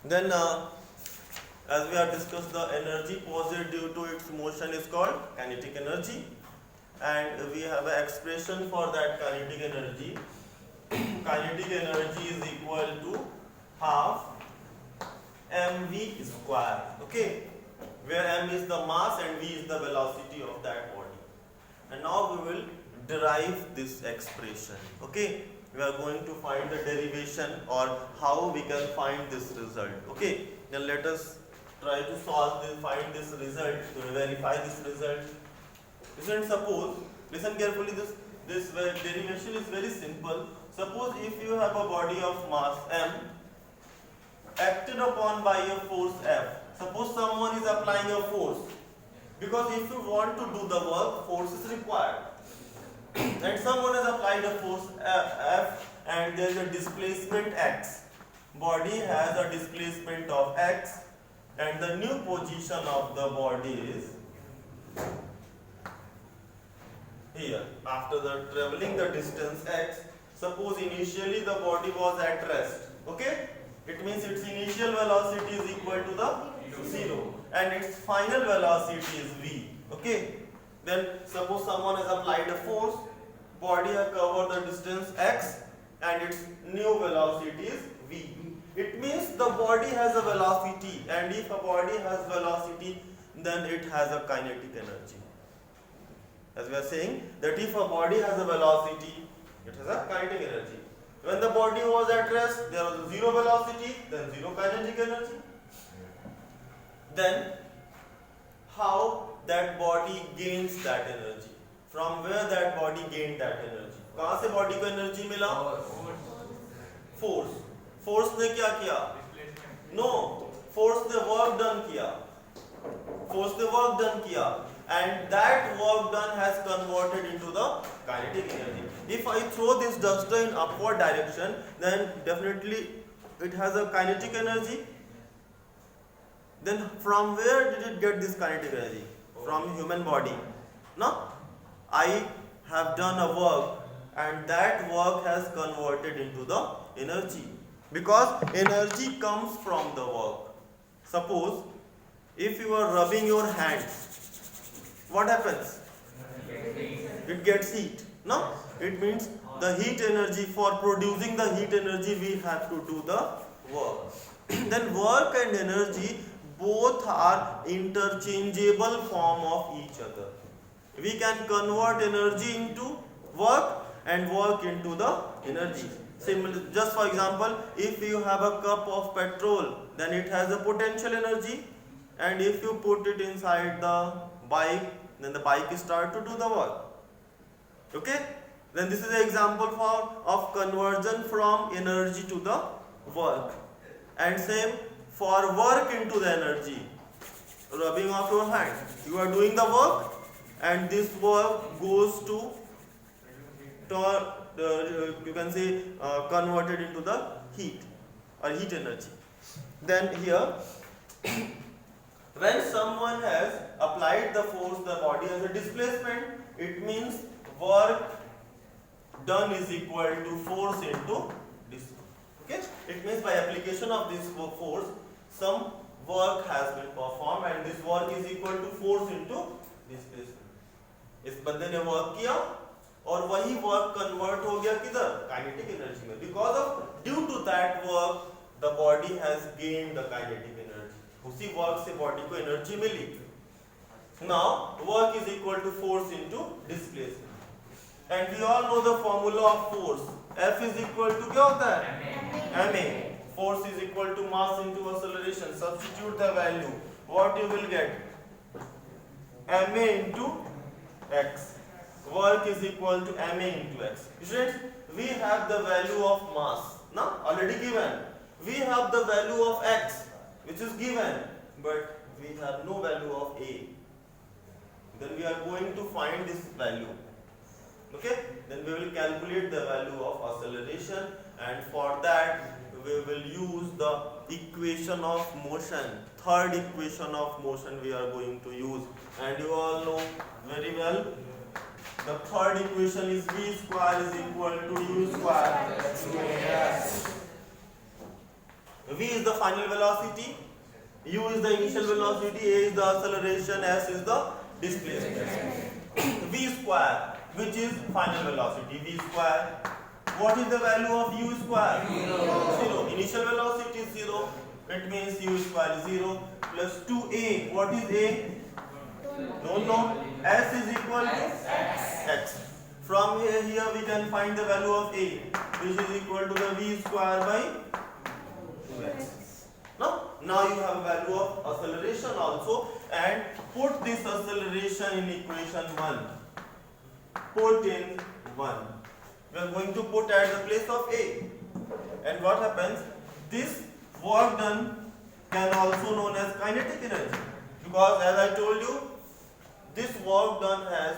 Then as we have discussed, the energy possessed due to its motion is called kinetic energy, and we have an expression for that kinetic energy. Kinetic energy is equal to half mv square, okay, where m is the mass and v is the velocity of that body. And now we will derive this expression, okay. We are going to find the derivation or how we can find this result, okay. Then let us try to solve this, find this result, to verify this result. Suppose, listen carefully, this derivation is very simple. Suppose if you have a body of mass m acted upon by a force F. Suppose someone is applying a force, because if you want to do the work, force is required. And someone has applied a force F and there is a displacement x. Body has a displacement of x and the new position of the body is here. After the traveling the distance x, suppose initially the body was at rest, okay. It means its initial velocity is equal to the 0 and its final velocity is v, okay. Then suppose someone has applied a force, body has covered the distance x and its new velocity is v. It means the body has a velocity, and if a body has velocity, then it has a kinetic energy. As we are saying that if a body has a velocity, it has a kinetic energy. When the body was at rest, there was zero velocity, then zero kinetic energy. Then how that body gains that energy? From where that body gained that energy? कहाँ से body को energy मिला? Force. Force ने क्या किया? No. Force ने work done किया. Force ने work done किया. And that work done has converted into the kinetic energy. If I throw this duster in upward direction, then definitely it has a kinetic energy. Then from where did it get this kinetic energy? From human body. No? I have done a work and that work has converted into the energy. Because energy comes from the work. Suppose if you are rubbing your hand, what happens? It gets heat. No? It means the heat energy, for producing the heat energy we have to do the work. Then work and energy both are interchangeable form of each other. We can convert energy into work and work into the energy. Similar, just for example, if you have a cup of petrol, then it has a potential energy, and if you put it inside the bike, then the bike start to do the work. Okay? Then this is an example of conversion from energy to the work. And same for work into the energy. Rubbing of your hand. You are doing the work and this work goes to you can say converted into the heat or heat energy. Then here when someone has applied the force, the body has a displacement, it means work done is equal to force into distance. Okay? It means by application of this force, some work has been performed and this work is equal to force into displacement. इस बंदे ने work किया और वही work convert हो गया किधर? Kinetic energy में. Because of due to that work, the body has gained the kinetic energy. उसी वर्क से बॉडी को एनर्जी मिली. Now work is equal to force into displacement. And we all know the formula of force. F is equal to क्या होता है? ma. Force is equal to mass into acceleration. Substitute the value. What you will get? ma into x. Work is equal to ma into x. Students, we have the value of mass. Now already given. We have the value of x, which is given, but we have no value of a. Then we are going to find this value. Okay? Then we will calculate the value of acceleration, and for that we will use the equation of motion. Third equation of motion we are going to use, and you all know very well. The third equation is v square is equal to u square. V is the final velocity, U is the initial velocity, A is the acceleration, S is the displacement. V square, which is final velocity, V square. What is the value of U square? 0. Initial velocity is 0. It means U square is 0 plus 2A. What is A? Don't know. S is equal to X. From here we can find the value of A, which is equal to the V square by 2X. Now you have a value of acceleration also, and put this acceleration in equation 1. Put in 1. We are going to put at the place of A. And what happens? This work done can also known as kinetic energy, because as I told you, this work done has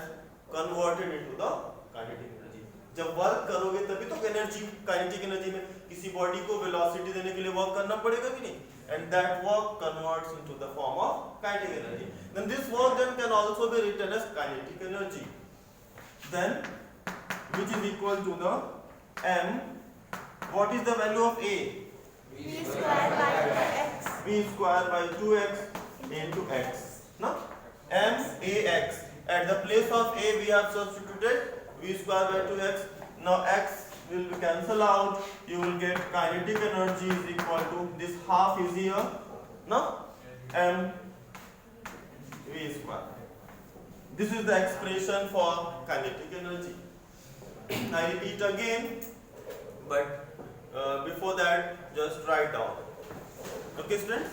converted into the kinetic energy. जब work करोगे तभी तो energy, kinetic energy में किसी body को velocity देने के लिए वर्क करना पड़ेगा कि नहीं, and that work converts into the form of kinetic energy. Then this work then can also be written as kinetic energy, then which is equal to the m. What is the value of A? V square by 2x. V square by 2x into x. Now m a x. At the place of A we have substituted V square by 2x. Now x will cancel out. You will get kinetic energy is equal to this half is here. Now m V square. This is the expression for kinetic energy. I repeat again, but before that just write down. Okay, students?